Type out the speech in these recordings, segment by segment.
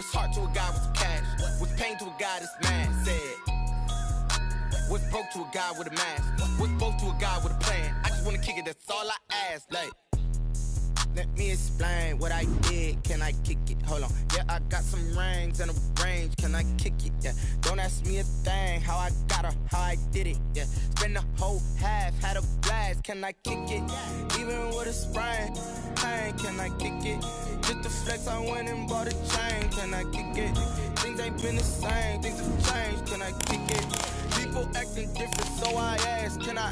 What's heart to a guy with some cash? What's pain to a guy that's mad? Said. What's broke to a guy with a mask? What's both to a guy with a plan? I just wanna kick it, that's all I ask. Like, let me explain what I did. Can I kick it? Hold on. Yeah, I got some rings and a range. Can I kick it? Yeah. Don't ask me a thing. How I got her, how I did it. Yeah. Spend the whole half, had a blast. Can I kick it? Even with a sprain. Pain, can I kick it? Just the flex, I went and bought a chain. Can I kick it? Things ain't been the same. Things have changed. Can I kick it? People acting different, so I ask. Can I?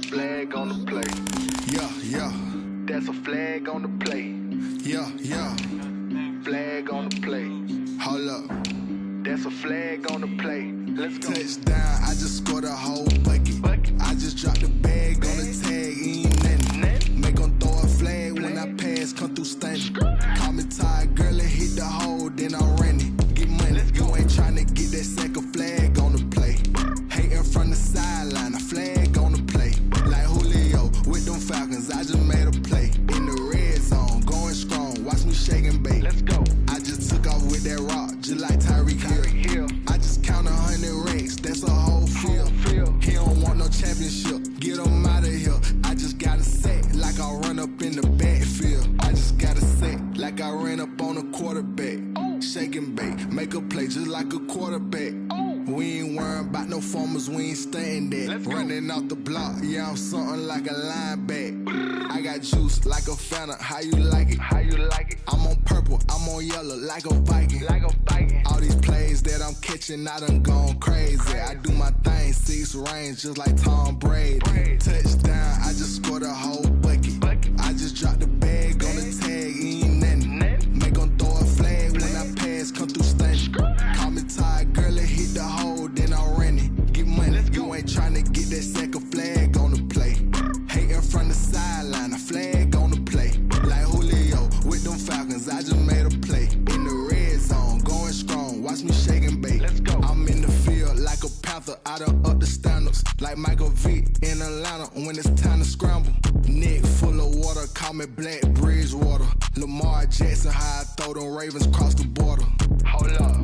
Flag on the play. Yeah, yeah. That's a flag on the play. Yeah, yeah. Flag on the play. Hold up. That's a flag on the play. Let's go. Touchdown, I just scored a whole bucket. I just dropped the bag on the tag, ain't nothing. Make 'em throw a flag when I pass, come through stunning. Call me tired, girl, and hit the hole, then I'm running. Get money, you ain't tryna get that second flag on the play. Hating from the sideline, a flag on the play. Like Julio with them Falcons, I just made a play. In the red zone, going strong, watch me shake and bake. Let's go. I just took off with that rock, just like Tyreek Hill. I just count 100 racks, that's a whole field. He don't want no championship, get him out of here. I just gotta say, like I run up in the backfield. I just gotta say, like I ran up on a quarterback. Shake and bake, make a play just like a quarterback. We ain't worrying about no formers, we ain't staying there. Running off the block, yeah, I'm something like a linebacker. I got juice like a Fanta, how you like it? How you like it? I'm on purple, I'm on yellow, like a Viking. Like a Viking. All these plays that I'm catching, I done gone crazy. I do my thing, 6 range, just like Tom Brady. Touchdown, I just scored a whole bucket. I just dropped the bag on the tag, ain't nothing. Make 'em throw a flag when I pass, come through stunning. Call me tired, girl, and hit the hole, then I'm running. Get money, you ain't tryna get that second flag on the play. Hating from the sideline, a flag on the play. Like Julio with them Falcons, I just made a play. In the red zone, going strong, watch me shake and bake. Let's go. I'm in the field like a Panther, I done up the standards. Like Michael Vick in Atlanta when it's time to scramble. Neck full of water, call me Black Bridgewater. Lamar Jackson, how I throw them Ravens cross the border. Hold up.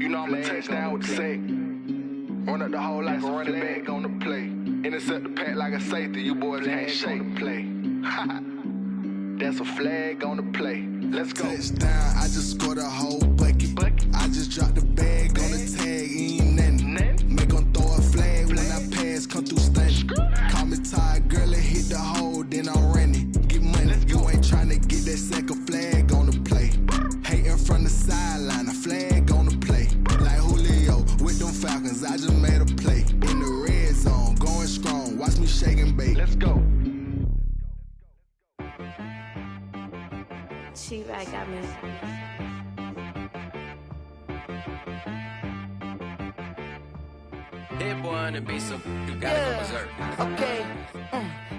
You know I'm a touchdown with the sack. Run up the hole like a running back on the play. Intercept the pack like a safety. You boys can't shake the play. That's a flag on the play. Let's go. Touchdown, I just scored a whole bucket. I just dropped the bag on the tag, ain't nothing. Make 'em throw a flag when I pass, come through stunning. Call me tired, girl, and hit the hole, then I'm running. Get money, you ain't tryna get that second flag on the play. Hating from the sideline, a flag on the play. Like Julio with them Falcons, I just made a play. In the red zone, going strong, watch me shake and bake. Let's go. She-Rag got me. That boy on the beat, so you gotta go berserk. Okay.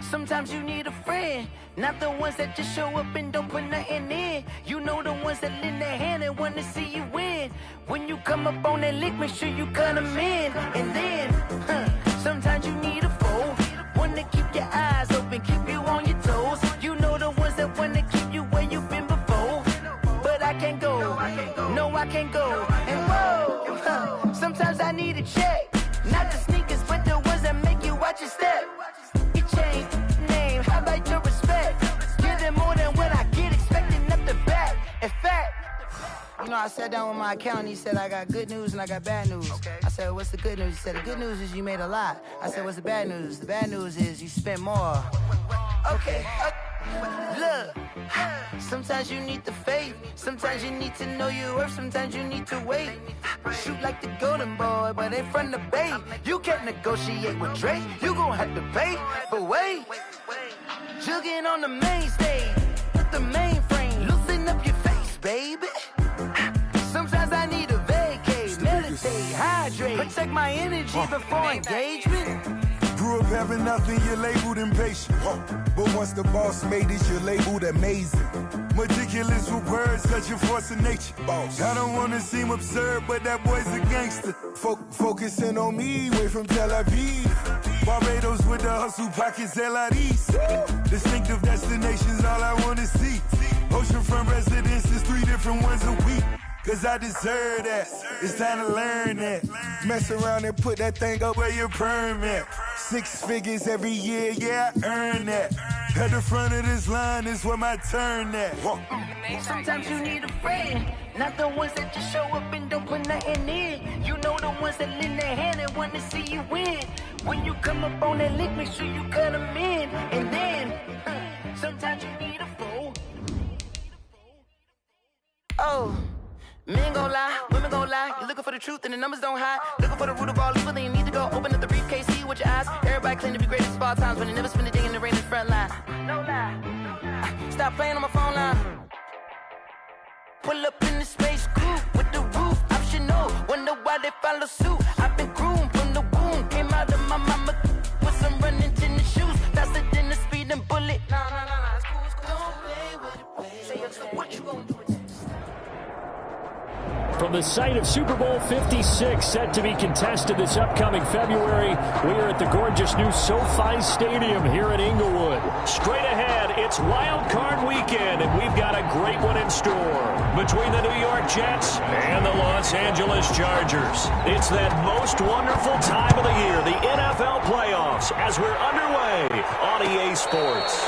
Sometimes you need a friend, not the ones that just show up and don't put nothing in. You know the ones that lend their hand and wanna see you win. When you come up on that lick, make sure you cut them in. And then, sometimes you need a foe, one to keep your eyes open, keep you on your toes. You know the ones that wanna keep you where you've been before. But I can't go, no I can't go. And whoa, sometimes I need a check. Not the sneakers, but the ones that make you watch your step. You change name, how about your respect? Give them more than what I get, expecting up the back. In fact, you know, I sat down with my accountant, he said, I got good news and I got bad news. I said, what's the good news? He said, the good news is you made a lot. I said, what's the bad news? The bad news is you spent more. Okay. Look, sometimes you need the faith, sometimes you need to know your worth, sometimes you need to wait. Shoot like the golden boy, but ain't from the bay. You can't negotiate with Drake, you gon' have to pay. But wait, jugging on the main stage, with the mainframe, loosen up your face, baby. Sometimes I need a vacate, meditate, hydrate. Protect my energy before engagement. Grew up having nothing, you're labeled impatient. But once the boss made it, you're labeled amazing. Meticulous with words, such a force of nature. I don't want to seem absurd, but that boy's a gangster. Focusing on me, way from Tel Aviv. Barbados with the hustle pockets, LIDs. Distinctive destinations, all I want to see. Oceanfront residences, 3 different ones a week. Cause I deserve that, it's time to learn that. Mess around and put that thing up where your permit. 6 figures every year, yeah, I earn that. At the front of this line is where my turn at. Sometimes you need a friend, not the ones that just show up and don't put nothing in. You know the ones that lend their hand and want to see you win. When you come up on that lick, make sure you cut them in. And then, sometimes you need a foe. Oh. Men gon' lie, women gon' lie. You're looking for the truth and the numbers don't hide. Looking for the root of all evil, then you need to go open up the briefcase, see with your eyes. Everybody claim to be great at small times, but they never spend a day in the rain in the front line. No lie. Stop playing on my phone line. Pull up in the space coupe with the roof optional. Wonder why they follow suit. I've been groomed from the womb. Came out of my mama with some running tennis shoes. Faster than the speeding bullet. No, it's cool, it's cool. Don't play with it, play. Say, what you gon' do? From the site of Super Bowl 56, set to be contested this upcoming February, we are at the gorgeous new SoFi Stadium here in Inglewood. Straight ahead, it's Wild Card Weekend, and we've got a great one in store. Between the New York Jets and the Los Angeles Chargers. It's that most wonderful time of the year, the NFL playoffs, as we're underway on EA Sports.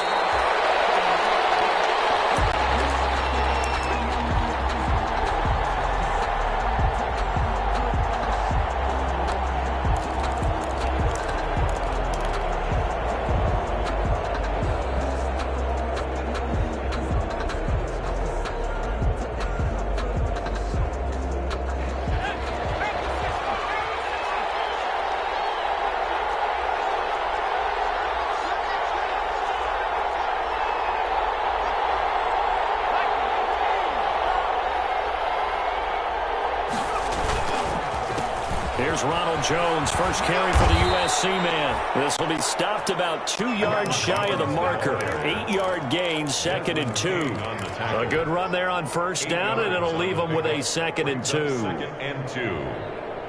Here's Ronald Jones, first carry for the USC man. This will be stopped about 2 yards shy of the marker. 8-yard gain, 2nd and 2. A good run there on first down, and it'll leave them with a 2nd and 2. 2nd and 2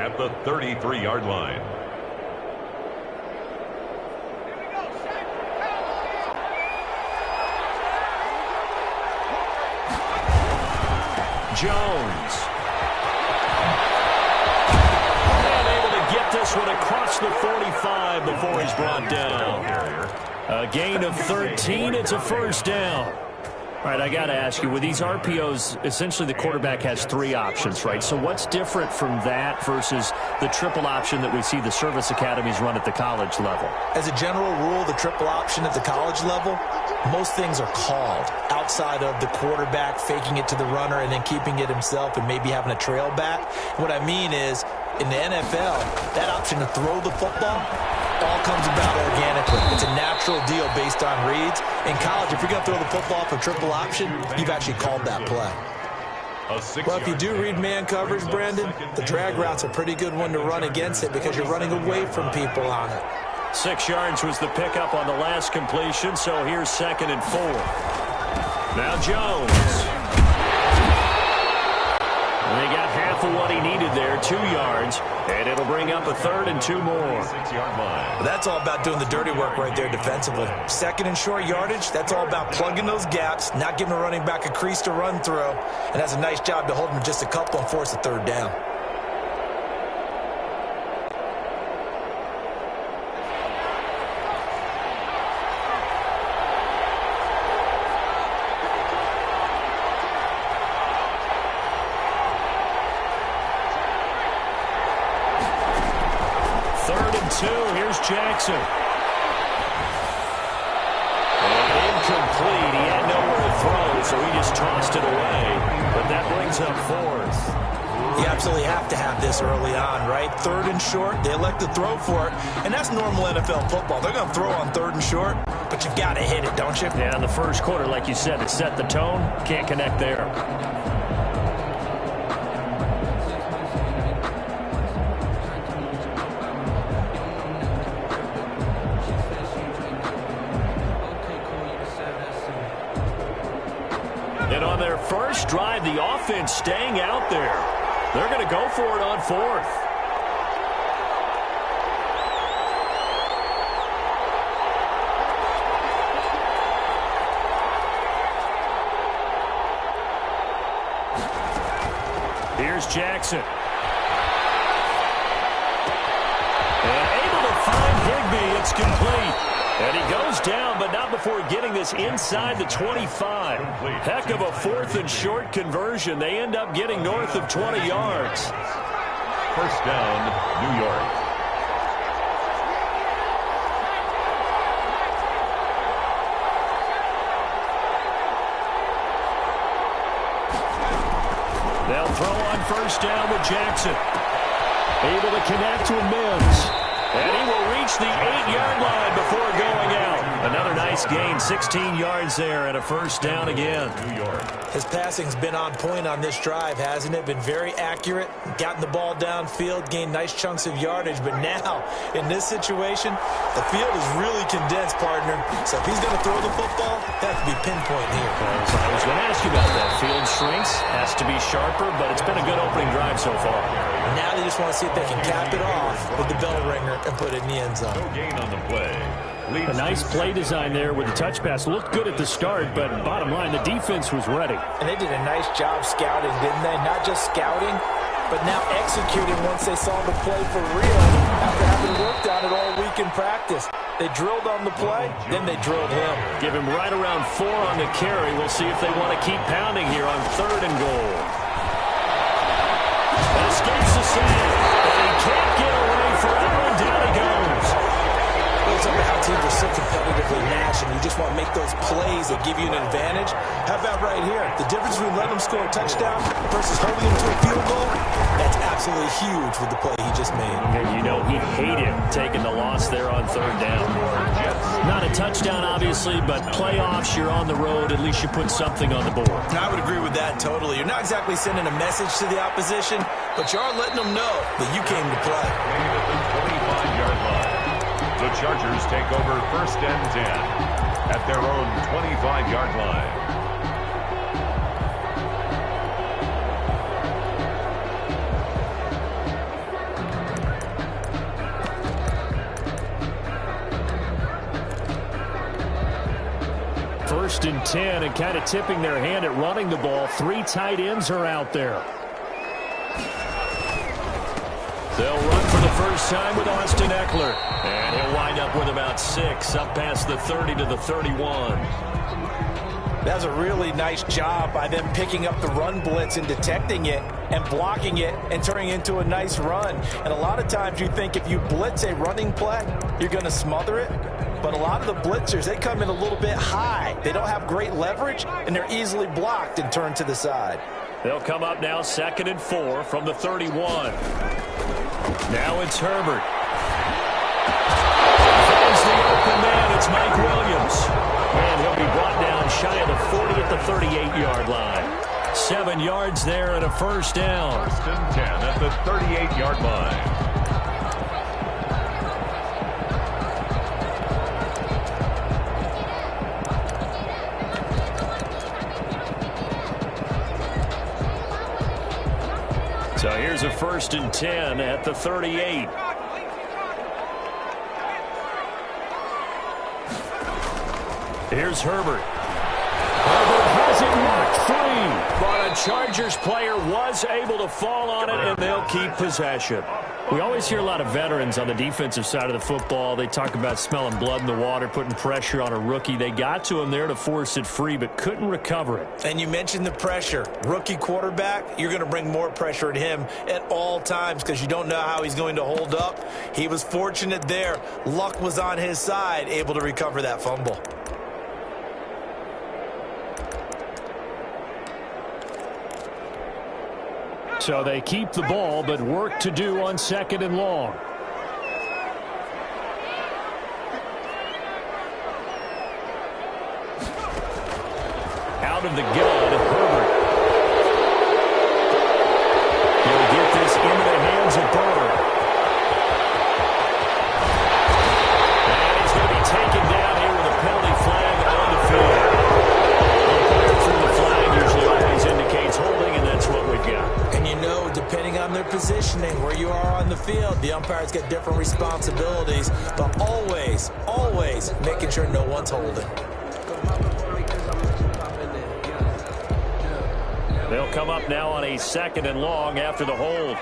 at the 33-yard line. Jones. This one across the 45 before he's brought down. A gain of 13. It's a first down. All right, I got to ask you, with these RPOs, essentially the quarterback has 3 options, right? So what's different from that versus the triple option that we see the service academies run at the college level? As a general rule, the triple option at the college level, most things are called outside of the quarterback faking it to the runner and then keeping it himself and maybe having a trail back. What I mean is, in the NFL, that option to throw the football all comes about organically. It's a natural deal based on reads. In college, if you're going to throw the football for triple option, you've actually called that play. Well, if you do read man coverage, Brandon, the drag route's a pretty good one to run against it because you're running away from people on it. 6 yards was the pickup on the last completion, so here's 2nd and 4. Now Jones. They got half of what he needed there, 2 yards, and it'll bring up a 3rd and 2 more. 6-yard line. Well, that's all about doing the dirty work right there defensively. 2nd and short yardage, that's all about plugging those gaps, not giving a running back a crease to run through, and that's a nice job to hold him just a couple and force a 3rd down. Here's Jackson. And incomplete. He had nowhere to throw, so he just tossed it away. But that brings up 4th. You absolutely have to have this early on, right? 3rd and short, they elect to throw for it, and that's normal NFL football. They're going to throw on 3rd and short, but you've got to hit it, don't you? Yeah, in the first quarter, like you said, it set the tone. Can't connect there. their first drive, the offense staying out there. They're going to go for it on fourth. Here's Jackson. And able to find Higbee. It's complete. And he goes down, but not before getting this inside the 25. Heck of a fourth and short conversion. They end up getting north of 20 yards. First down, New York. They'll throw on first down with Jackson. Able to connect with Mims. And he will reach the 8-yard line before going out. Another nice gain, 16 yards there, and a first down again. New York. His passing's been on point on this drive, hasn't it? Been very accurate, gotten the ball downfield, gained nice chunks of yardage. But now, in this situation, the field is really condensed, partner. So if he's going to throw the football, that has to be pinpoint here. I was going to ask you about that. Field shrinks, has to be sharper, but it's been a good opening drive so far. Now they just want to see if they can cap it off with the bell ringer and put it in the end zone. No gain on the play. A nice play design there with the touch pass. Looked good at the start, but bottom line, the defense was ready. And they did a nice job scouting, didn't they? Not just scouting, but now executing once they saw the play for real after having worked on it all week in practice. They drilled on the play, then they drilled him. Give him right around 4 on the carry. We'll see if they want to keep pounding here on 3rd and goal. Escapes the sack, and he can't get away forever, and down he goes. It's about how teams are so competitively matched, and you just want to make those plays that give you an advantage. How about right here? The difference between letting them score a touchdown versus holding them to a field goal, that's absolutely huge with the play he just made. And you know he hated taking the loss there on 3rd down. Not a touchdown, obviously, but playoffs, you're on the road. At least you put something on the board. I would agree with that totally. You're not exactly sending a message to the opposition, but you are letting them know that you came to play. At the 25-yard line. The Chargers take over 1st and 10 at their own 25-yard line. First and 10, and kind of tipping their hand at running the ball. 3 tight ends are out there. They'll run for the first time with Austin Eckler. And he'll wind up with about 6, up past the 30 to the 31. That's a really nice job by them picking up the run blitz and detecting it and blocking it and turning it into a nice run. And a lot of times you think if you blitz a running play, you're going to smother it. But a lot of the blitzers, they come in a little bit high. They don't have great leverage, and they're easily blocked and turned to the side. They'll come up now 2nd and 4 from the 31. Now it's Herbert. Finds the open man. It's Mike Williams. And he'll be brought down shy of the 40 at the 38-yard line. 7 yards there and a first down. 1st and 10 at the 38-yard line. So here's a 1st and 10 at the 38. Here's Herbert. Herbert has it marked free. But a Chargers player was able to fall on it, and they'll keep possession. We always hear a lot of veterans on the defensive side of the football. They talk about smelling blood in the water, putting pressure on a rookie. They got to him there to force it free, but couldn't recover it. And you mentioned the pressure. Rookie quarterback, you're going to bring more pressure at him at all times because you don't know how he's going to hold up. He was fortunate there. Luck was on his side, able to recover that fumble. So they keep the ball, but work to do on 2nd and long. Out of the gun, Herbert. He'll get this into the hands of Burrow. And he's going to be taken down here with a penalty flag on the field. Umpire threw the flag, usually positioning, where you are on the field. The umpires get different responsibilities, but always, always making sure no one's holding. They'll come up now on a 2nd and long after the hold.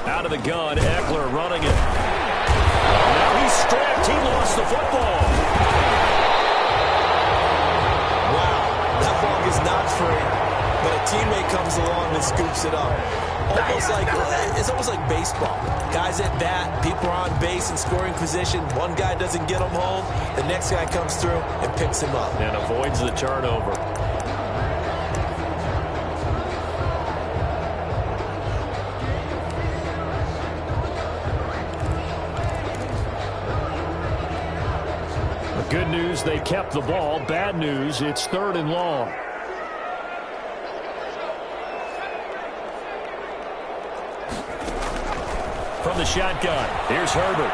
Out of the gun, Eckler running it. Now he's stripped. He lost the football. Wow, that ball is not free, but a teammate comes along and scoops it up. It's almost like baseball. Guys at bat, people are on base in scoring position. One guy doesn't get him home. The next guy comes through and picks him up. And avoids the turnover. Good news, they kept the ball. Bad news, it's 3rd and long. From the shotgun, here's Herbert.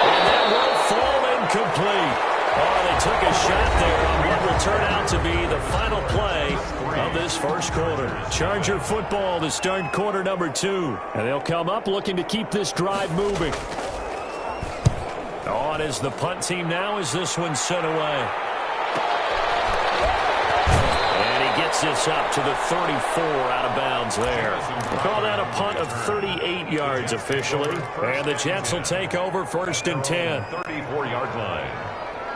And that will fall incomplete. Oh, they took a shot there on what will turn out to be the final play of this first quarter. Charger football to start quarter number 2. And they'll come up looking to keep this drive moving. On is the punt team now as this one's sent away. And he gets this up to the 34 out of bounds there. We'll call that a punt of 38 yards officially. And the Jets will take over 1st and 10. 34-yard line.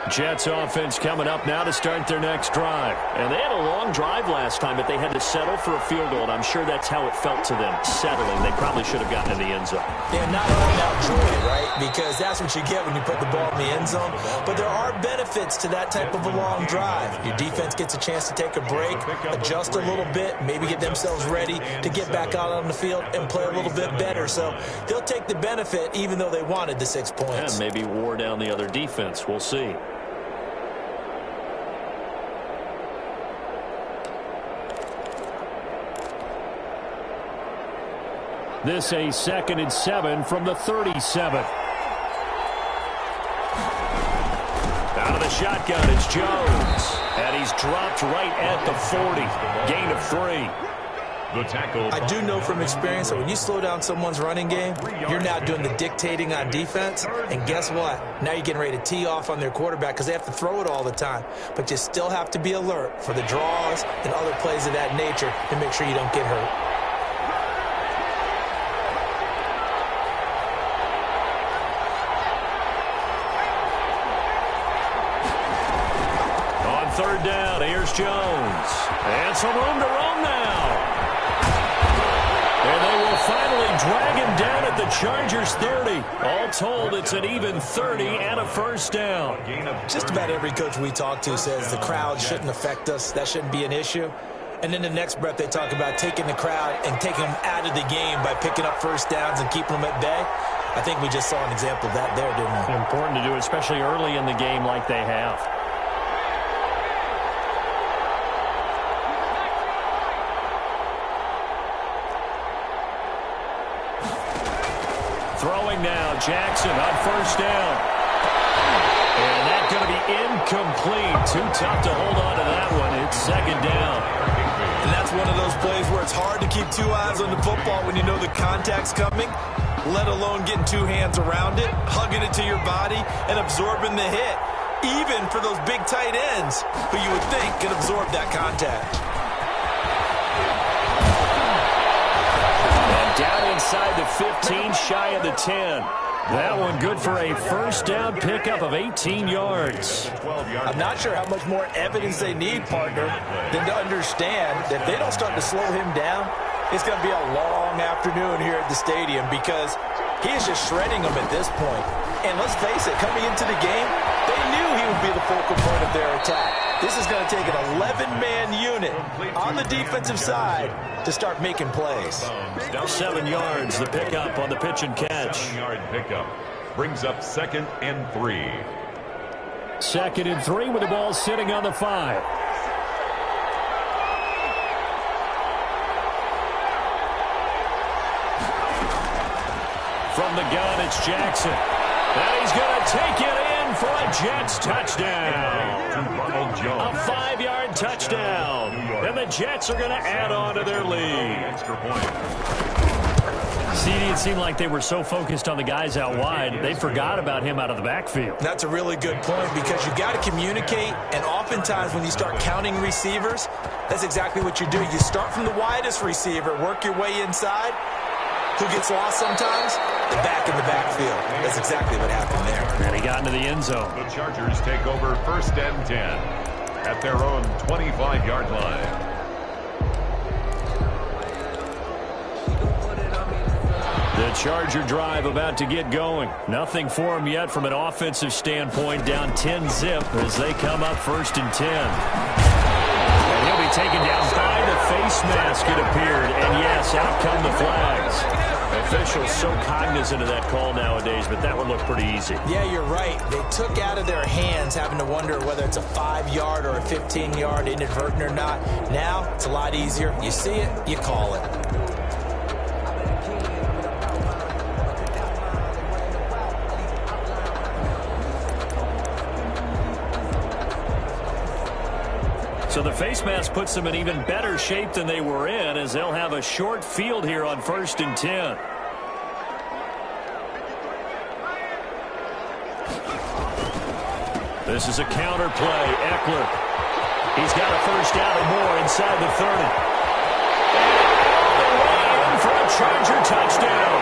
Jets offense coming up now to start their next drive. And they had a long drive last time, but they had to settle for a field goal, and I'm sure that's how it felt to them, settling. They probably should have gotten in the end zone. Yeah, not all about joy, right? Because that's what you get when you put the ball in the end zone. But there are benefits to that type of a long drive. Your defense gets a chance to take a break, adjust a little bit, maybe get themselves ready to get back out on the field and play a little bit better. So they'll take the benefit even though they wanted the 6 points. And maybe wore down the other defense. We'll see. This a 2nd and 7 from the 37. Out of the shotgun, it's Jones. And he's dropped right at the 40. Gain of 3. The tackle. I do know from experience that when you slow down someone's running game, you're now doing the dictating on defense. And guess what? Now you're getting ready to tee off on their quarterback because they have to throw it all the time. But you still have to be alert for the draws and other plays of that nature to make sure you don't get hurt. Third down, here's Jones. And some room to roam now. And they will finally drag him down at the Chargers 30. All told, it's an even 30 and a first down. Just about every coach we talk to says the crowd shouldn't affect us. That shouldn't be an issue. And in the next breath, they talk about taking the crowd and taking them out of the game by picking up first downs and keeping them at bay. I think we just saw an example of that there, didn't we? Important to do, especially early in the game like they have. Throwing now, Jackson on first down. And that's going to be incomplete. Too tough to hold on to that one. It's 2nd down. And that's one of those plays where it's hard to keep 2 eyes on the football when you know the contact's coming, let alone getting 2 hands around it, hugging it to your body, and absorbing the hit, even for those big tight ends who you would think can absorb that contact. Down inside the 15, shy of the 10. That one good for a first down pickup of 18 yards. I'm not sure how much more evidence they need, partner, than to understand that if they don't start to slow him down, it's going to be a long afternoon here at the stadium because he is just shredding them at this point. And let's face it, coming into the game, they knew he would be the focal point of their attack. This is going to take an 11-man unit on the defensive side to start making plays. 7 yards, the pickup on the pitch and catch. 7-yard pickup brings up 2nd and 3. 2nd and 3 with the ball sitting on the 5. From the gun, it's Jackson. And he's going to take it in for a Jets touchdown. A 5-yard touchdown. And the Jets are going to add on to their lead. CD, it seemed like they were so focused on the guys out wide, they forgot about him out of the backfield. That's a really good point because you got to communicate, and oftentimes when you start counting receivers, that's exactly what you do. You start from the widest receiver, work your way inside. Who gets lost sometimes? The back in the backfield. That's exactly what happened there. And he got into the end zone. The Chargers take over 1st and 10 at their own 25-yard line. The Charger drive about to get going. Nothing for him yet from an offensive standpoint. Down 10-zip as they come up 1st and 10. And he'll be taken down by the face mask, it appeared. And yes, out come the flags. Officials so cognizant of that call nowadays, but that one looked pretty easy. Yeah, you're right. They took out of their hands having to wonder whether it's a 5-yard or a 15-yard inadvertent or not. Now, it's a lot easier. You see it, you call it. So the face mask puts them in even better shape than they were in as they'll have a short field here on 1st and 10. This is a counter play. Eckler. He's got a first down or more inside the 30. And the way in for a Charger touchdown.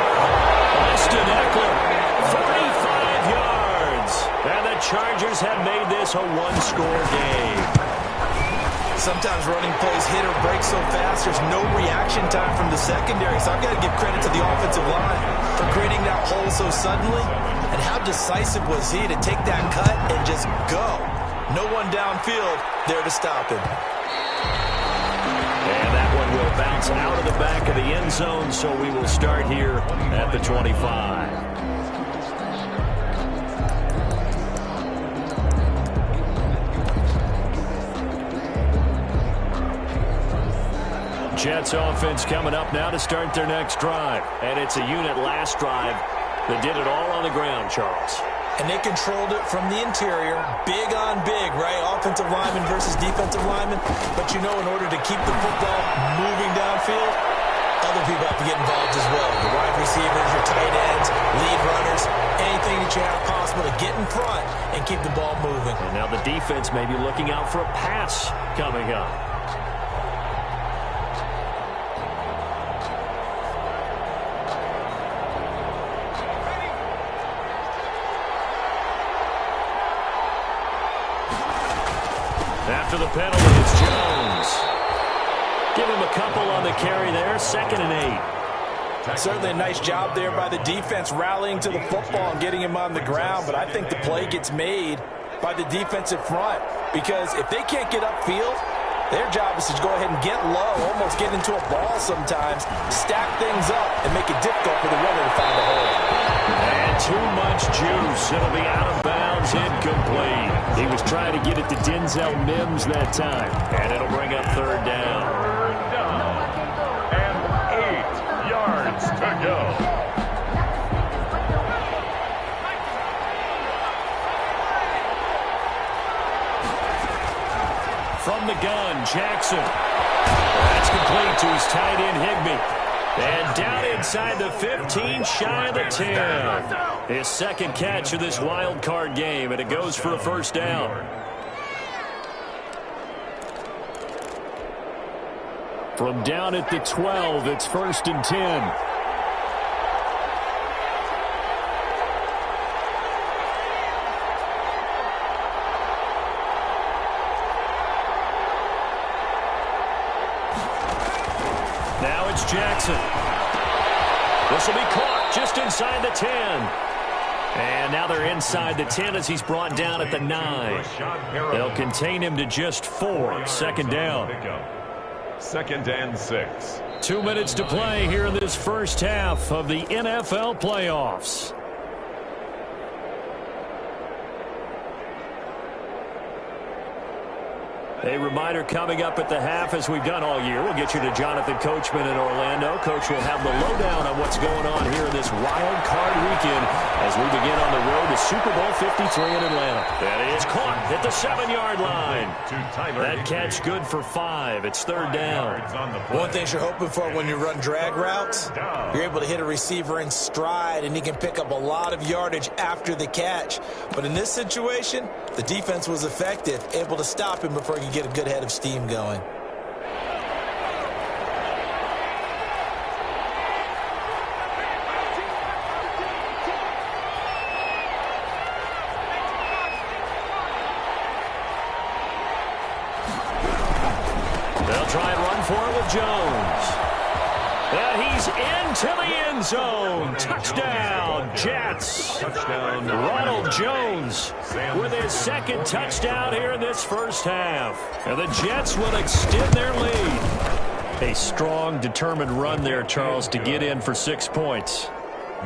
Austin Eckler, 45 yards. And the Chargers have made this a one-score game. Sometimes running plays hit or break so fast, there's no reaction time from the secondary. So I've got to give credit to the offensive line for creating that hole so suddenly. And how decisive was he to take that cut and just go? No one downfield there to stop him. And that one will bounce out of the back of the end zone, so we will start here at the 25. Jets offense coming up now to start their next drive. And it's a unit last drive that did it all on the ground, Charles. And they controlled it from the interior, big on big, right? Offensive lineman versus defensive lineman. But you know, in order to keep the football moving downfield, other people have to get involved as well. The wide receivers, your tight ends, lead runners, anything that you have possible to get in front and keep the ball moving. And now the defense may be looking out for a pass coming up. After the penalty, it's Jones. Give him a couple on the carry there. 2nd and 8. Certainly a nice job there by the defense rallying to the football and getting him on the ground. But I think the play gets made by the defensive front. Because if they can't get upfield, their job is to go ahead and get low, almost get into a ball sometimes, stack things up, and make it difficult for the runner to find a hole. And too much juice. It'll be out of bounds, incomplete. He was trying to get it to Denzel Mims that time. And it'll bring up 3rd down. 3rd down. And 8 yards to go. From the gun, Jackson. That's complete to his tight end, Higbee. And down inside the 15, shy of the 10. His 2nd catch of this wild card game, and it goes for a 1st down. From down at the 12, it's 1st and 10. Now it's Jackson. This will be caught just inside the 10. And now they're inside the 10 as he's brought down at the 9. They'll contain him to just 4. 2nd down. 2nd and 6. 2 minutes to play here in this first half of the NFL playoffs. A reminder coming up at the half, as we've done all year. We'll get you to Jonathan Coachman in Orlando. Coach will have the lowdown on what's going on here in this wild card weekend as we begin on the road to Super Bowl 53 in Atlanta. That is caught at the 7-yard line. That catch good for 5. It's third down. One thing you're hoping for when you run drag routes, you're able to hit a receiver in stride, and he can pick up a lot of yardage after the catch. But in this situation, the defense was effective, able to stop him before he could get a good head of steam going. They'll try and run for it with Jones. And he's into the end zone. Touchdown, Jets. Touchdown, Ronald Jones with his second touchdown here in this first half. And the Jets will extend their lead. A strong, determined run there, Charles, to get in for 6 points.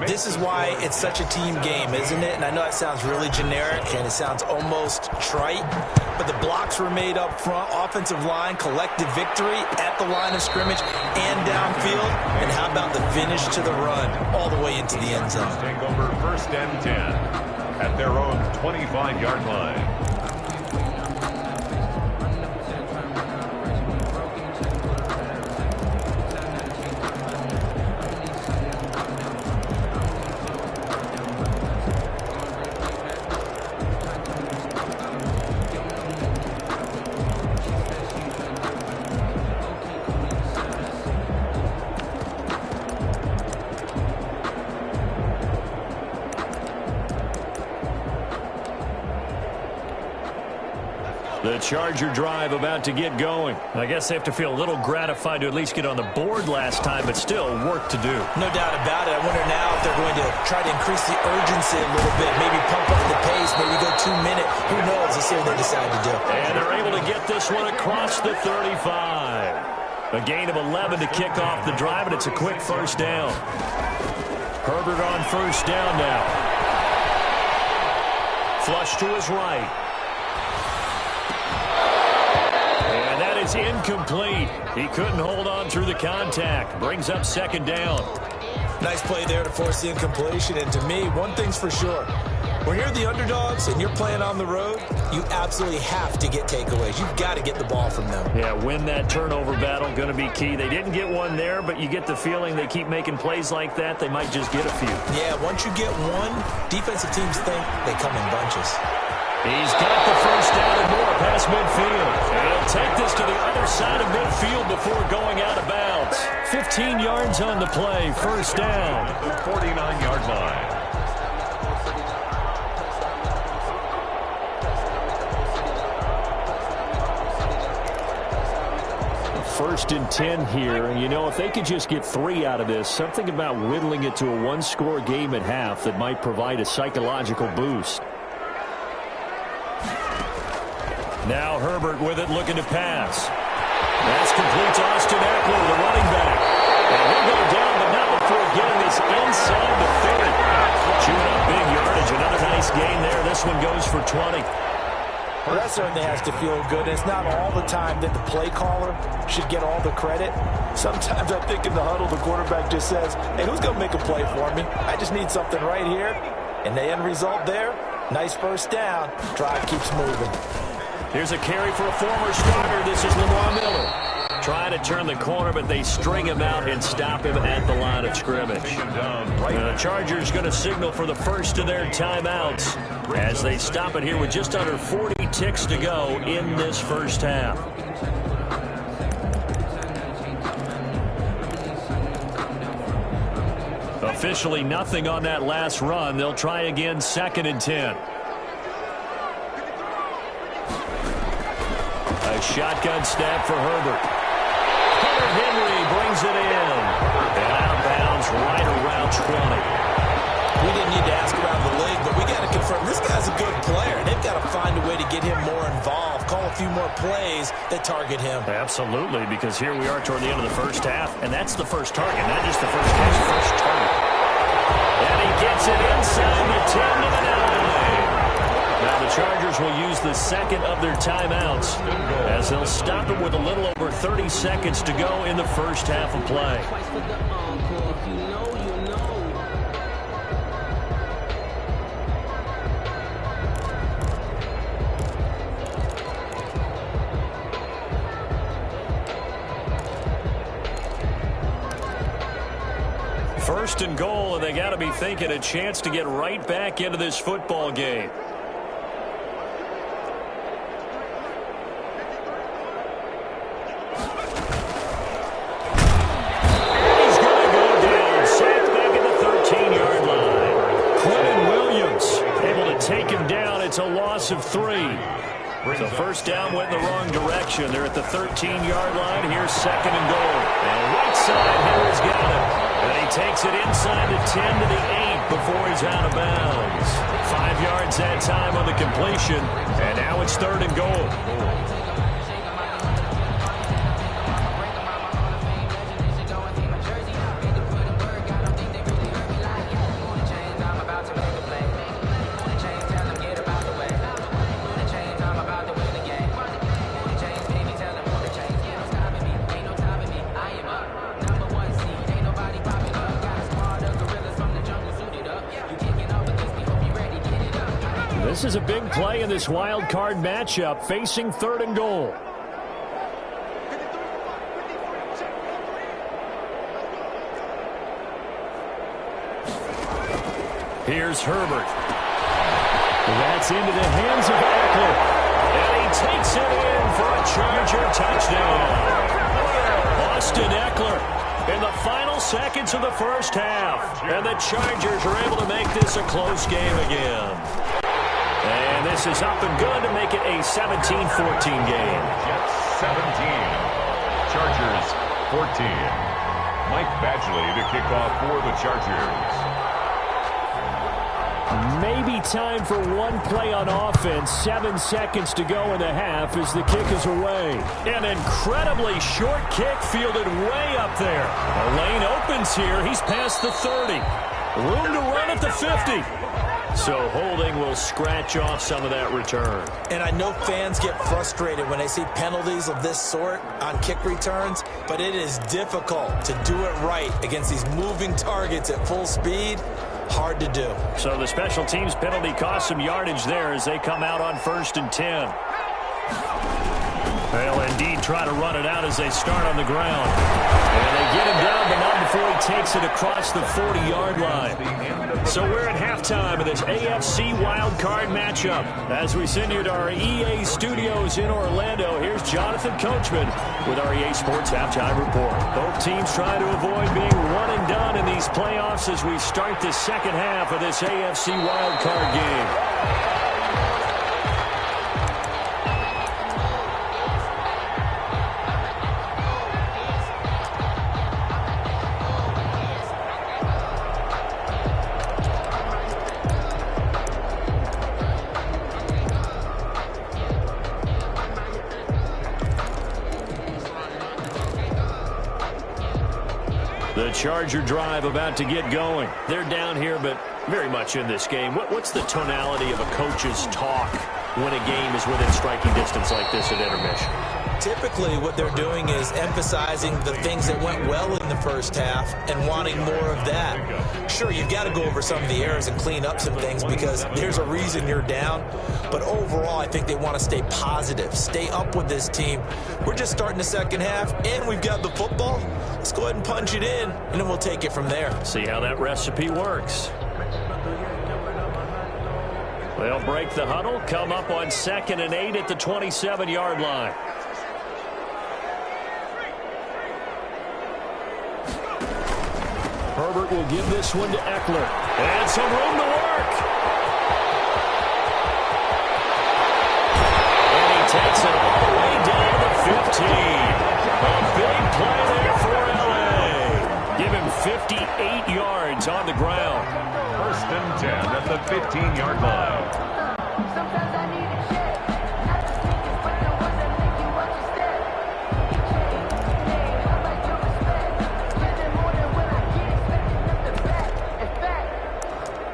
This is why it's such a team game, isn't it? And I know that sounds really generic and it sounds almost trite, but the blocks were made up front, offensive line, collective victory at the line of scrimmage and downfield. And how about the finish to the run all the way into the end zone? Take over first and 10 at their own 25-yard line. The Charger drive about to get going. I guess they have to feel a little gratified to at least get on the board last time, but still work to do. No doubt about it. I wonder now if they're going to try to increase the urgency a little bit, maybe pump up the pace, maybe go 2 minute. Who knows? Let's see what they decide to do. And they're able to get this one across the 35. A gain of 11 to kick off the drive, and it's a quick first down. Herbert on first down now. Flush to his right. Is incomplete. He couldn't hold on through the contact. Brings up second down. Nice play there to force the incompletion. And to me, one thing's for sure. When you're the underdogs and you're playing on the road, you absolutely have to get takeaways. You've got to get the ball from them. Yeah, win that turnover battle. Going to be key. They didn't get one there, but you get the feeling they keep making plays like that. They might just get a few. Yeah, once you get one, defensive teams think they come in bunches. He's got the first down and more past midfield. And he'll take this to the other side of midfield before going out of bounds. 15 yards on the play, first down. 49-yard line. First and 10 here, and you know, if they could just get 3 out of this, something about whittling it to a one-score game at half that might provide a psychological boost. Now Herbert with it, looking to pass. That's complete to Austin Eckler, the running back. And he'll go down, but not before getting this inside the 30. Chewing up big yardage, another nice gain there. This one goes for 20. Well, that certainly has to feel good. It's not all the time that the play caller should get all the credit. Sometimes I think in the huddle, the quarterback just says, hey, who's going to make a play for me? I just need something right here. And the end result there, nice first down. Drive keeps moving. Here's a carry for a former starter. This is Lamar Miller. Trying to turn the corner, but they string him out and stop him at the line of scrimmage. The Chargers going to signal for the first of their timeouts as they stop it here with just under 40 ticks to go in this first half. Officially nothing on that last run. They'll try again, second and 10. A shotgun snap for Herbert. Hunter Henry brings it in. And out of bounds right around 20. We didn't need to ask around the league, but we got to confirm this guy's a good player. They've got to find a way to get him more involved, call a few more plays that target him. Absolutely, because here we are toward the end of the first half, and that's the first target, not just the first catch, the first target. And he gets it inside the 10 to the 9. Now the Chargers Chargers will use the second of their timeouts as they'll stop it with a little over 30 seconds to go in the first half of play. First and goal, and they got to be thinking a chance to get right back into this football game. He's going to go down, sacked back at the 13-yard line. Quentin Williams able to take him down. It's a loss of 3. So first down went in the wrong direction. They're at the 13-yard line. Here's second and goal. And right side, Henry's got it. And he takes it inside the 10 to the 8 before he's out of bounds. 5 yards that time on the completion. And now it's third and goal. This is a big play in this wild card matchup, facing third and goal. Here's Herbert. That's into the hands of Eckler. And he takes it in for a Charger touchdown. Austin Eckler in the final seconds of the first half. And the Chargers are able to make this a close game again. And this is up and good to make it a 17-14 game. Jets 17, Chargers 14. Mike Badgley to kick off for the Chargers. Maybe time for one play on offense. 7 seconds to go in the half as the kick is away. An incredibly short kick fielded way up there. The lane opens here. He's past the 30. Room to run at the 50. So holding will scratch off some of that return. And I know fans get frustrated when they see penalties of this sort on kick returns, but it is difficult to do it right against these moving targets at full speed. Hard to do. So the special teams penalty cost some yardage there as they come out on 1st and 10. They'll indeed try to run it out as they start on the ground. And they get him down, but not before he takes it across the 40-yard line. So we're at halftime of this AFC wildcard matchup. As we send you to our EA studios in Orlando, here's Jonathan Coachman with our EA Sports Halftime Report. Both teams trying to avoid being one and done in these playoffs as we start the second half of this AFC wildcard game. The Charger drive about to get going. They're down here, but very much in this game. What's the tonality of a coach's talk when a game is within striking distance like this at intermission? Typically, what they're doing is emphasizing the things that went well in the first half and wanting more of that. Sure, you've got to go over some of the errors and clean up some things because there's a reason you're down. But overall, I think they want to stay positive, stay up with this team. We're just starting the second half, and we've got the football. Let's go ahead and punch it in, and then we'll take it from there. See how that recipe works. They'll break the huddle, come up on 2nd and 8 at the 27-yard line. Herbert will give this one to Eckler. And some room to work. And he takes it all the way down to the 15. A big play there for L.A. Give him 58 yards on the ground. 1st and 10 at the 15-yard line. Sometimes I need a check. Not the sneakers, but the ones that make you watch your step. Hey, I like your respect. Living more than what I get, expecting nothing back. In fact,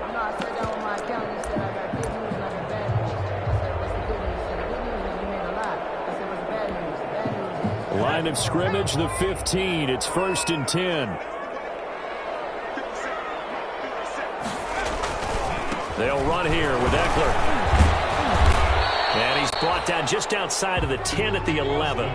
I know I said that on my account. You said I got good news and I got bad news. I said, what's line of scrimmage, the 15. It's 1st and 10. They'll run here with Eckler. And he's brought down just outside of the 10 at the 11.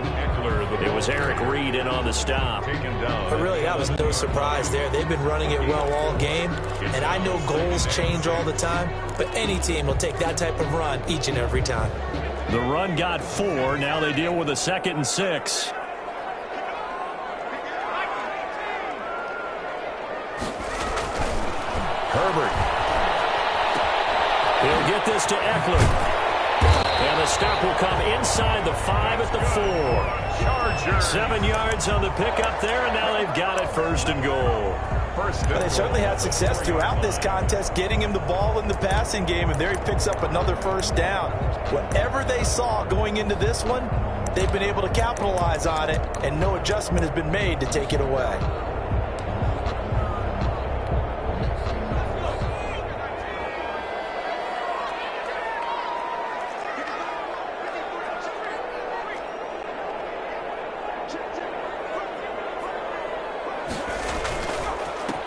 It was Eric Reed in on the stop. But really, that was no surprise there. They've been running it well all game. And I know goals change all the time, but any team will take that type of run each and every time. The run got 4. Now they deal with a 2nd and 6. Herbert. He'll get this to Eckler. And the stop will come inside the 5 at the 4. 7 yards on the pickup there, and now they've got it 1st and goal. Well, they certainly had success throughout this contest getting him the ball in the passing game, and there he picks up another 1st down. Whatever they saw going into this one, they've been able to capitalize on it, and no adjustment has been made to take it away.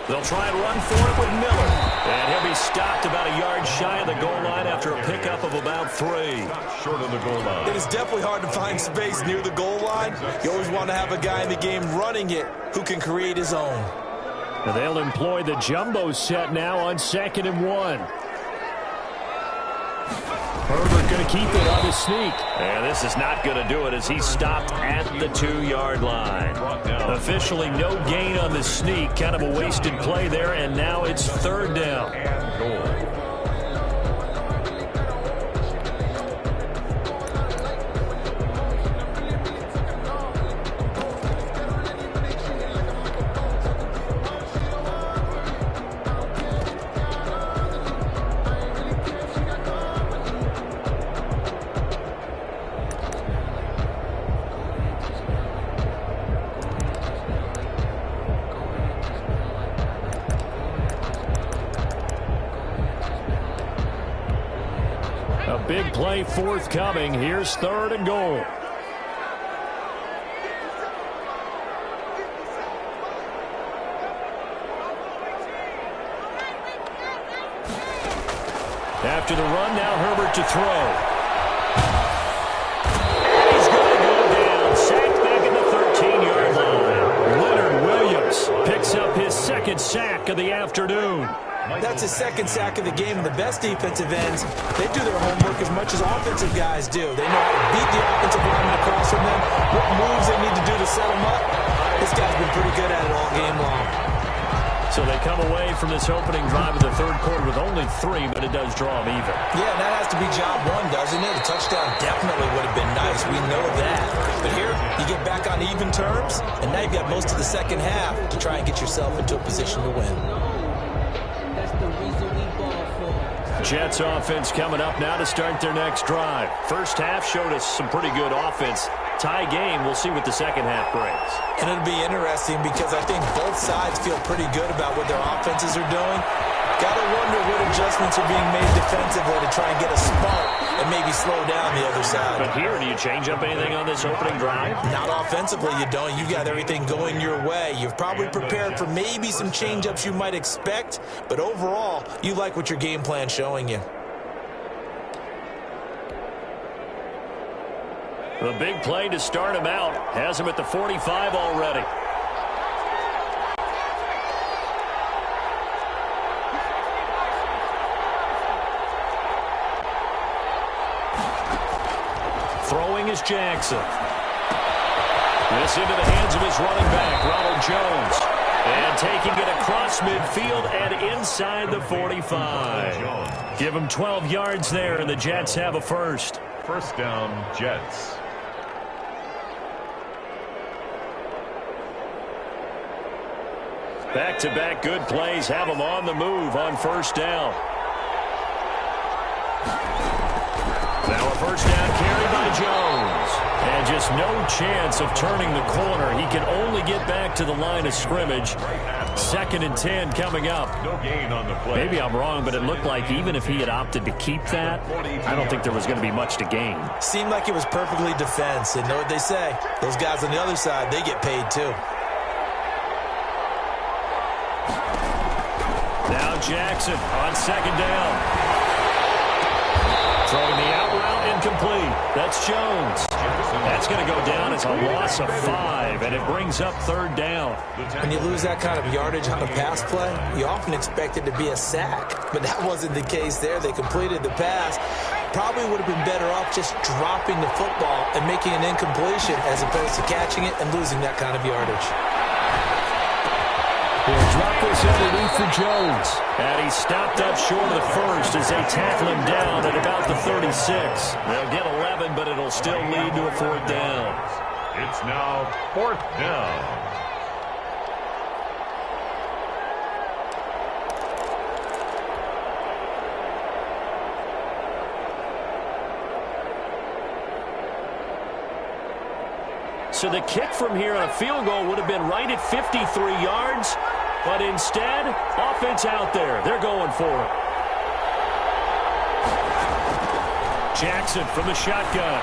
They'll try and run for it with Miller. And he'll be stopped about a yard shy of the goal line after a pickup of about 3. Short of the goal line. It is definitely hard to find space near the goal line. You always want to have a guy in the game running it who can create his own. And they'll employ the jumbo set now on 2nd and 1. Herbert going to keep it on the sneak. And this is not going to do it as he's stopped at the 2-yard line. Officially no gain on the sneak. Kind of a wasted play there, and now it's 3rd down. And goal. Big play forthcoming. Here's 3rd and goal. After the run, now Herbert to throw. He's going to go down. Sacked back at the 13-yard line. Leonard Williams picks up his 2nd sack of the afternoon. That's his 2nd sack of the game, and the best defensive ends, they do their homework as much as offensive guys do. They know how to beat the offensive lineman across from them, what moves they need to do to set them up. This guy's been pretty good at it all game long. So they come away from this opening drive of the 3rd quarter with only 3, but it does draw them even. Yeah, and that has to be job 1, doesn't it? A touchdown definitely would have been nice. We know that. But here, you get back on even terms, and now you've got most of the second half to try and get yourself into a position to win. Jets offense coming up now to start their next drive. First half showed us some pretty good offense. Tie game, we'll see what the second half brings. And it'll be interesting because I think both sides feel pretty good about what their offenses are doing. Gotta wonder what adjustments are being made defensively to try and get a spark and maybe slow down the other side. But here, do you change up anything on this opening drive? Not offensively, you don't. You've got everything going your way. You've probably prepared for maybe some change-ups you might expect, but overall, you like what your game plan's showing you. The big play to start him out has him at the 45 already. Throwing is Jackson. This into the hands of his running back, Ronald Jones. And taking it across midfield and inside the 45. Give him 12 yards there, and the Jets have a first. 1st down, Jets. Back-to-back good plays have them on the move on 1st down. Now a 1st down carry by Jones. And just no chance of turning the corner. He can only get back to the line of scrimmage. 2nd and 10 coming up. No gain on the play. Maybe I'm wrong, but it looked like even if he had opted to keep that, I don't think there was going to be much to gain. Seemed like it was perfectly defense. And know what they say? Those guys on the other side, they get paid too. Now Jackson on 2nd down. Throwing the out route incomplete. That's Jones. That's going to go down as a loss of 5, and it brings up 3rd down. When you lose that kind of yardage on a pass play, you often expect it to be a sack. But that wasn't the case there. They completed the pass. Probably would have been better off just dropping the football and making an incompletion as opposed to catching it and losing that kind of yardage. He'll drop this underneath for Jones. And he stopped up short of the first as they tackle him down at about the 36. They'll get 11, but it'll still lead to a 4th down. It's now 4th down. So the kick from here on a field goal would have been right at 53 yards, but instead, offense out there. They're going for it. Jackson from the shotgun.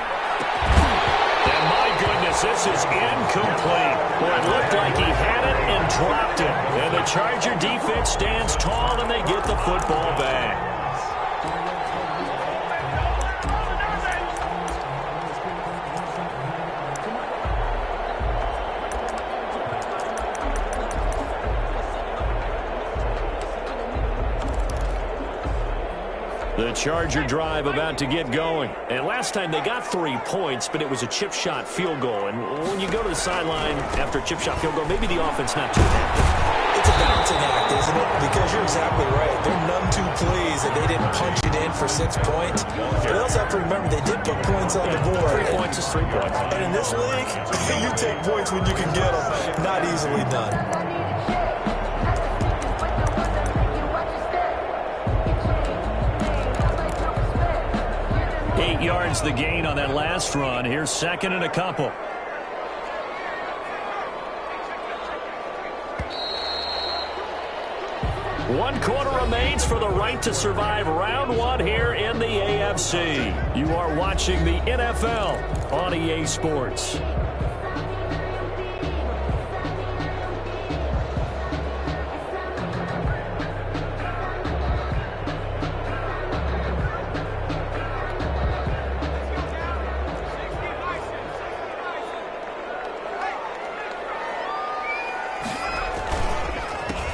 And my goodness, this is incomplete. Well, it looked like he had it and dropped it. And the Charger defense stands tall and they get the football back. The Charger drive about to get going. And last time they got 3 points, but it was a chip shot field goal. And when you go to the sideline after a chip shot field goal, maybe the offense not too happy. It's a balancing act, isn't it? Because you're exactly right. They're none too pleased that they didn't punch it in for 6 points. But they also have to remember they did put points on the board. 3 points is 3 points. And in this league, you take points when you can get them. Not easily done. 8 yards the gain on that last run. Here's 2nd and a couple. One quarter remains for the right to survive round 1 here in the AFC. You are watching the NFL on EA Sports.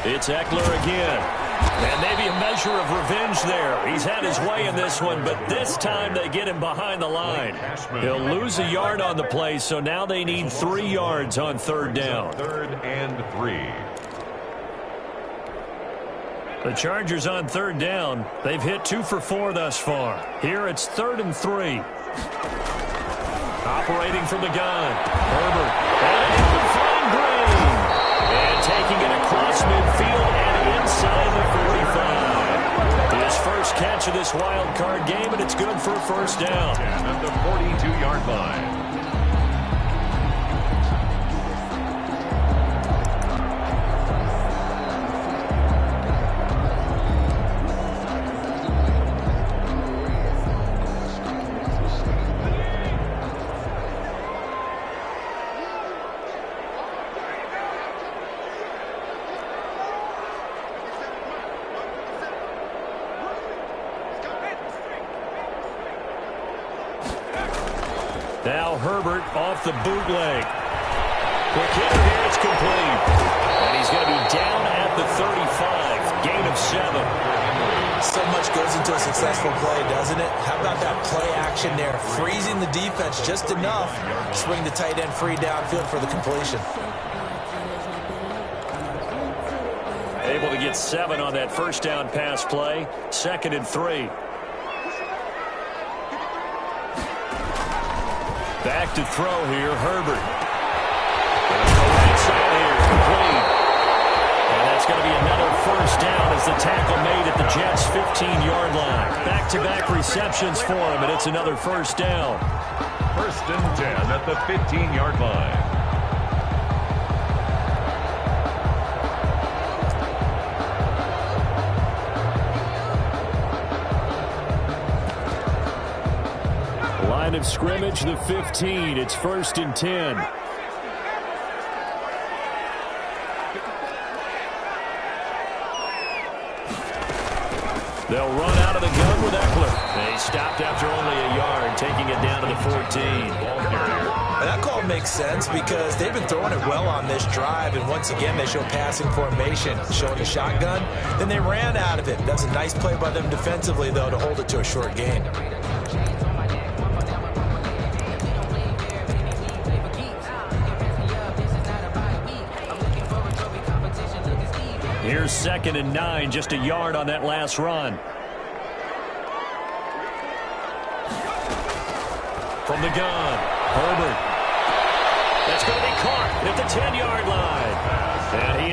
It's Eckler again. And maybe a measure of revenge there. He's had his way in this one, but this time they get him behind the line. He'll lose a yard on the play, so now they need 3 yards on 3rd down. 3rd and 3. The Chargers on 3rd down. They've hit 2 for 4 thus far. Here it's 3rd and 3. Operating from the gun. Herbert. And into flying green. And taking it across midfield and inside the 45. His first catch of this wild card game, and it's good for a 1st down. And at the 42-yard line. Now Herbert off the bootleg. Quick hitter here, it's complete. And he's going to be down at the 35. Gain of 7. So much goes into a successful play, doesn't it? How about that play action there? Freezing the defense just enough to swing the tight end free downfield for the completion. Able to get 7 on that 1st down pass play. 2nd and 3. Back to throw here, Herbert. Right side here, complete. And that's going to be another 1st down as the tackle made at the Jets' 15-yard line. Back-to-back receptions for him, and it's another 1st down. First and 10 at the 15-yard line. Line of scrimmage, the 15. It's first and 10. They'll run out of the gun with Eckler. They stopped after only a yard, taking it down to the 14. And that call makes sense because they've been throwing it well on this drive, and once again they show passing formation, showing the shotgun. Then they ran out of it. That's a nice play by them defensively, though, to hold it to a short gain. Here's 2nd and 9, just a yard on that last run. From the gun, Herbert. That's going to be caught at the 10-yard line. And he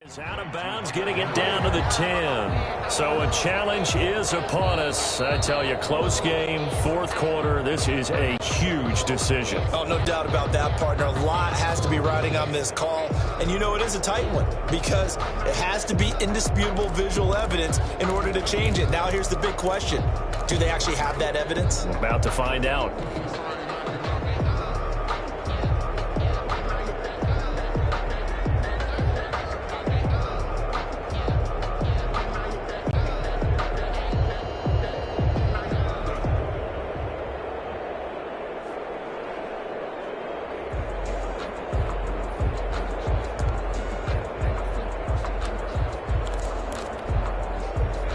is out of bounds, getting it down to the 10. So a challenge is upon us. I tell you, close game, fourth quarter. This is a huge decision. Oh, no doubt about that, partner. A lot has to be riding on this call. And you know it is a tight one because it has to be indisputable visual evidence in order to change it. Now here's the big question. Do they actually have that evidence? We're about to find out.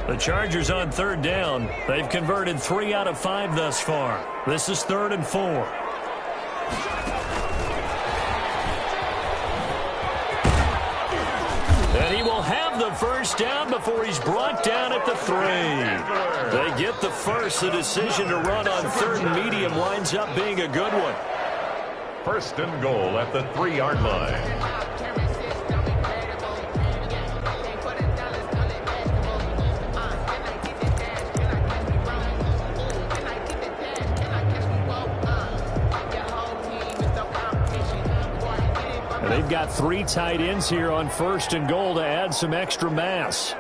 The Chargers on 3rd down. They've converted 3 out of 5 thus far. This is 3rd and 4. And he will have the first down before he's brought down at the 3. They get the first. The decision to run on 3rd and medium winds up being a good one. First and goal at the 3-yard line. They've got 3 tight ends here on 1st and goal to add some extra mass.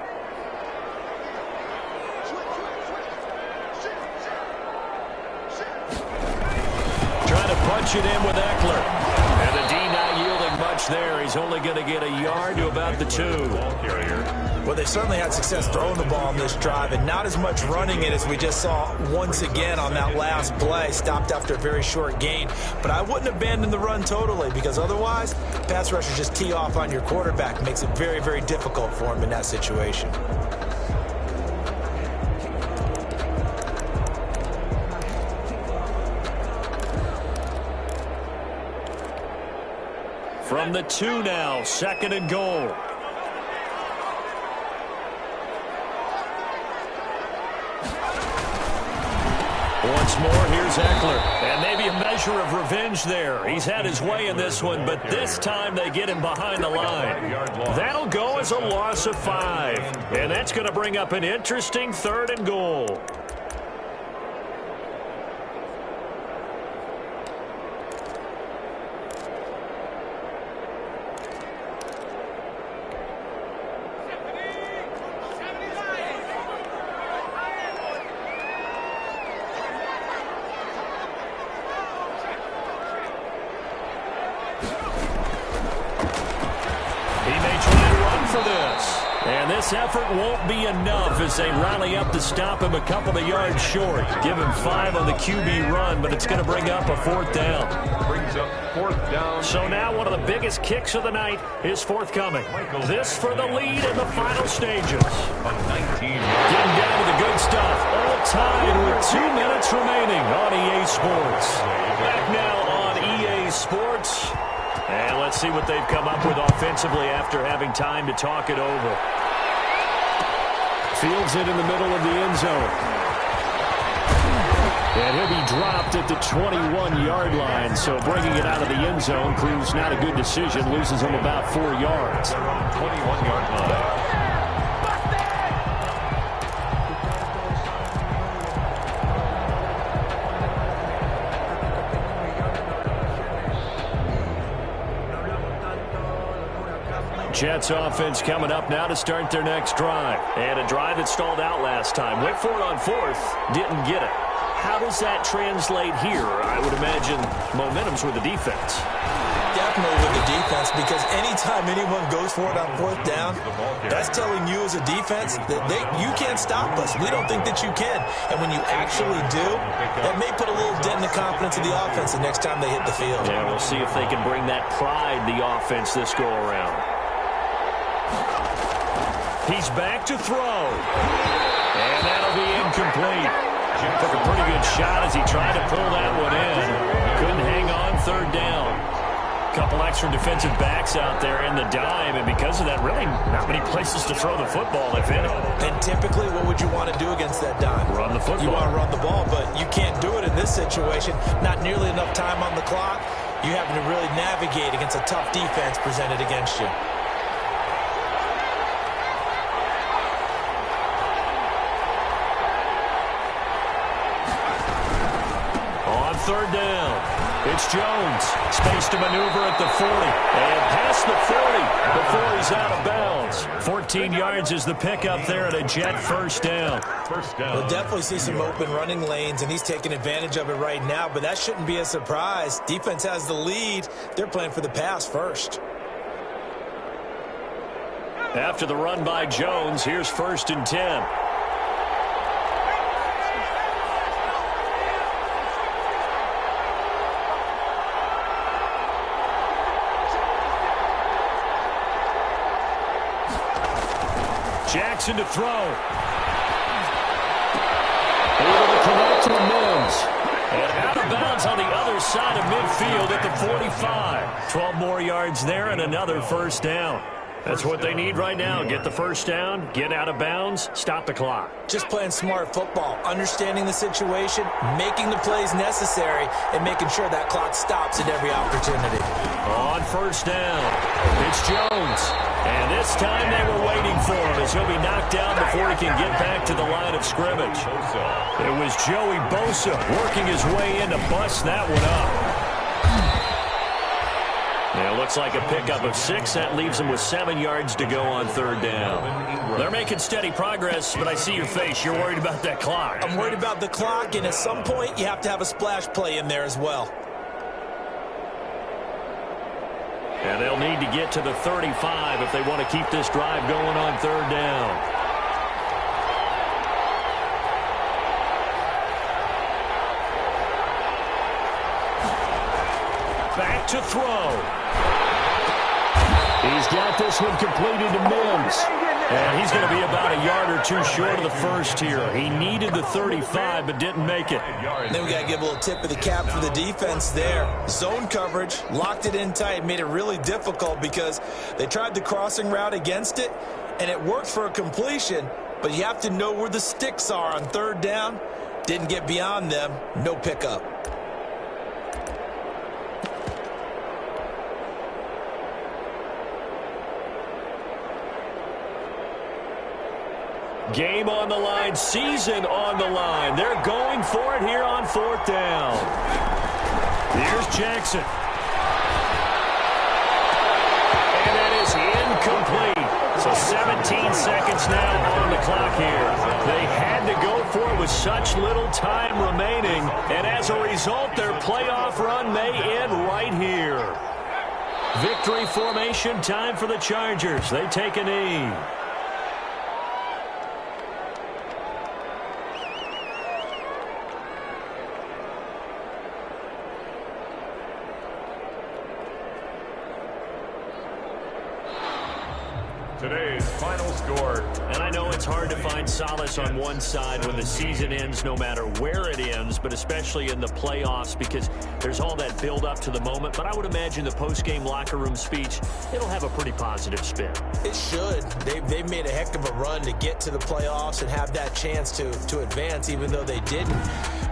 Trying to punch it in with Eckler. And the D not yielding much there. He's only going to get a yard to about the 2. Well, they certainly had success throwing the ball on this drive and not as much running it as we just saw once again on that last play. Stopped after a very short gain. But I wouldn't abandon the run totally because otherwise, pass rushers just tee off on your quarterback. Makes it very, very difficult for him in that situation. From the 2 now, 2nd and goal. Once more, here's Eckler. And maybe a measure of revenge there. He's had his way in this one, but this time they get him behind the line. That'll go as a loss of 5. And that's going to bring up an interesting 3rd and goal. This effort won't be enough as they rally up to stop him a couple of yards short. Give him 5 on the QB run, but it's going to bring up a 4th down. Brings up 4th down. So now one of the biggest kicks of the night is forthcoming. This for the lead in the final stages. Getting down to the good stuff. All tied with 2 minutes remaining on EA Sports. Back now on EA Sports. And let's see what they've come up with offensively after having time to talk it over. Fields it in the middle of the end zone. And he'll be dropped at the 21-yard line. So bringing it out of the end zone proves not a good decision. Loses him about 4 yards. 21-yard line. Jets offense coming up now to start their next drive. And a drive that stalled out last time. Went for it on fourth, didn't get it. How does that translate here? I would imagine momentum's with the defense. Definitely with the defense, because anytime anyone goes for it on fourth down, that's telling you as a defense that you can't stop us. We don't think that you can. And when you actually do, that may put a little dent in the confidence of the offense the next time they hit the field. Yeah, we'll see if they can bring that pride, the offense, this go-around. He's back to throw. And that'll be incomplete. Took a pretty good shot as he tried to pull that one in. Couldn't hang on third down. Couple extra defensive backs out there in the dime, and because of that, really not many places to throw the football, if any. And typically, what would you want to do against that dime? Run the football. You want to run the ball, but you can't do it in this situation. Not nearly enough time on the clock. You having to really navigate against a tough defense presented against you. Third down. It's Jones. Space to maneuver at the 40. And past the 40 before he's out of bounds. 14 yards is the pickup there at a Jet first down. We'll definitely see some open running lanes, and he's taking advantage of it right now, but that shouldn't be a surprise. Defense has the lead. They're playing for the pass first. After the run by Jones, here's 1st and 10. Jackson to throw. Able to connect to Mims. And out of bounds on the other side of midfield at the 45. 12 more yards there and another first down. That's what they need right now. Get the first down, get out of bounds, stop the clock. Just playing smart football, understanding the situation, making the plays necessary, and making sure that clock stops at every opportunity. On first down, it's Jones. And this time they were waiting for him as he'll be knocked down before he can get back to the line of scrimmage. It was Joey Bosa working his way in to bust that one up. It looks like a pickup of 6. That leaves him with 7 yards to go on third down. They're making steady progress, but I see your face. You're worried about that clock. I'm worried about the clock, and at some point you have to have a splash play in there as well. And they'll need to get to the 35 if they want to keep this drive going on third down. Back to throw. He's got this one completed to Mims. And he's going to be about a yard or 2 short of the first here. He needed the 35, but didn't make it. Then we got to give a little tip of the cap for the defense there. Zone coverage, locked it in tight, made it really difficult because they tried the crossing route against it, and it worked for a completion, but you have to know where the sticks are on third down. Didn't get beyond them, no pickup. Game on the line, season on the line. They're going for it here on fourth down. Here's Jackson. And that is incomplete. So 17 seconds now on the clock here. They had to go for it with such little time remaining. And as a result, their playoff run may end right here. Victory formation time for the Chargers. They take a knee. Today's final score. And I know it's hard to find solace on one side when the season ends, no matter where it ends, but especially in the playoffs because there's all that build up to the moment. But I would imagine the post-game locker room speech, it'll have a pretty positive spin. It should. They've made a heck of a run to get to the playoffs and have that chance to advance, even though they didn't.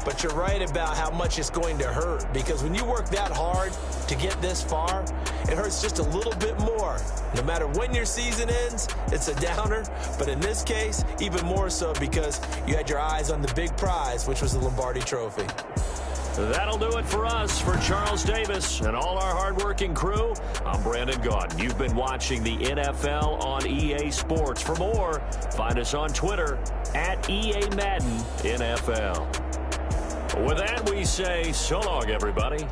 But you're right about how much it's going to hurt because when you work that hard to get this far, it hurts just a little bit more. No matter when your season ends, it's a downer. But in this case, even more so because you had your eyes on the big prize, which was the Lombardi Trophy. That'll do it for us. For Charles Davis and all our hardworking crew, I'm Brandon Gaudin. You've been watching the NFL on EA Sports. For more, find us on Twitter at EA Madden NFL. With that, we say so long, everybody.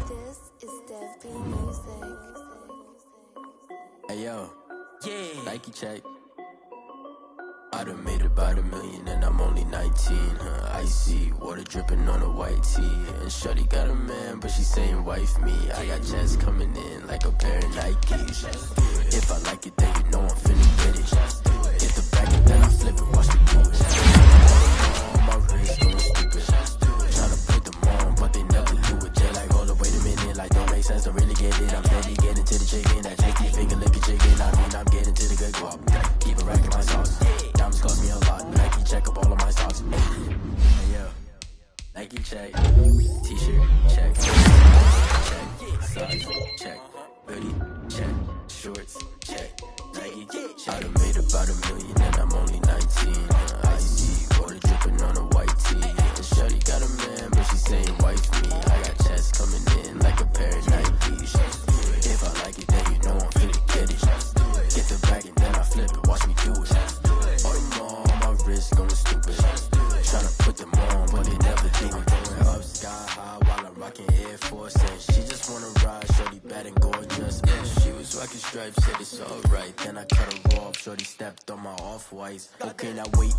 This is Dev B Music. Hey yo, yeah, Nike check. I done made about $1 million and I'm only 19. Icy water dripping on a white tee. And shorty got a man, but she saying wife me. I got checks coming in like a pair of Nikes. If I like it, then you know I'm finna get it. Get the bag and then I flip it, watch me do it. On my wrist, going stupid. Tryna put them on, but they never do it. They like, hold up, wait a minute, like don't make sense, don't really get it. I'm steady getting to the chicken, that tasty finger licking chicken. I mean, I'm getting to the good guap. Keep it racking my sauce. Diamonds cost me a lot. Nike check up all of my socks. Hey yo, Nike check. T-shirt check. Check. Socks check. Hoodie check. Shorts check. Nike check. I done made about $1 million and I'm only 19. Icy water dripping on a white tee. And shorty got a man, but she saying wife me. I got checks coming in like a pair of Nikes. If I like it, then you know I'm finna get it. Get the bag and then I flip it. Watch me do it. All them on my wrist going stupid. Tryna put them on, but they never do it. Going up sky high while I'm rocking Air Force. And she just wanna ride, shorty bad and gorgeous. She was rocking stripes, said it's alright. Then I cut her off, shorty stepped on my off-whites. Okay, now wait.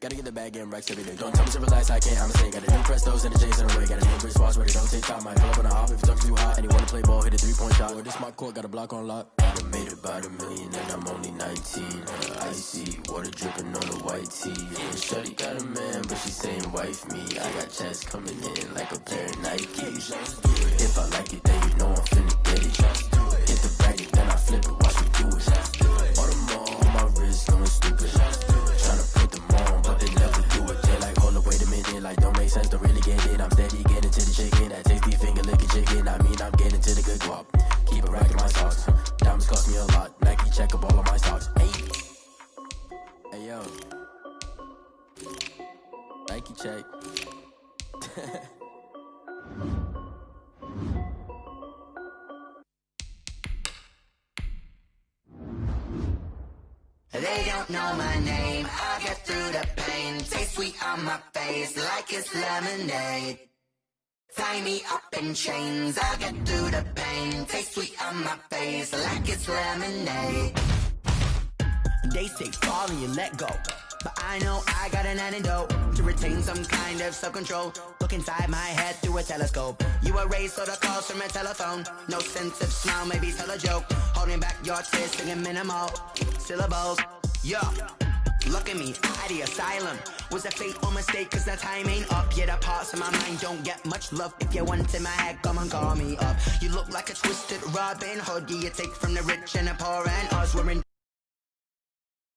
Gotta get the bag and racks every day. Don't tell me to relax, I can't, I'ma say. Got a new Prestos and the J's in the way. Got a new Chris Boss, ready, don't take time. I pull up on the hop if it's too hot. And you wanna play ball, hit a 3-point shot. Or this my court, got a block on lock. I done made about $1 million and I'm only 19. Icy water dripping on a white tee. And shorty got a man, but she saying wife me. I got checks coming in like a pair of Nikes. If I like it, then you know I'm finna get it. Get the bag and then I flip it, watch me do it. All them on my wrist going stupid. Tryna put them on, but they never do it. They like, hold up, wait a minute, like don't make sense, don't really get it. I'm steady getting to the chicken, that tasty finger licking chicken. I mean, I'm getting to the good guap. Keep it racking my socks. Diamonds cost me a lot. Nike check up all of my stocks. Hey yo, Nike check. They don't know my name, I get through the pain. Taste sweet on my face like it's lemonade. Tie me up in chains, I get through the pain. Taste sweet on my face like it's lemonade. They say fall and you let go, but I know I got an antidote to retain some kind of self-control. Look inside my head through a telescope. You erase all the calls from a telephone. No sense of smile, maybe tell a joke. Holding back your tears, singing minimal syllables. Yeah, look at me, at the asylum. Was a fate or mistake, cause the time ain't up. Yeah, the parts of my mind don't get much love. If you want in my head, come and call me up. You look like a twisted Robin Hood. You take from the rich and the poor and us. We're in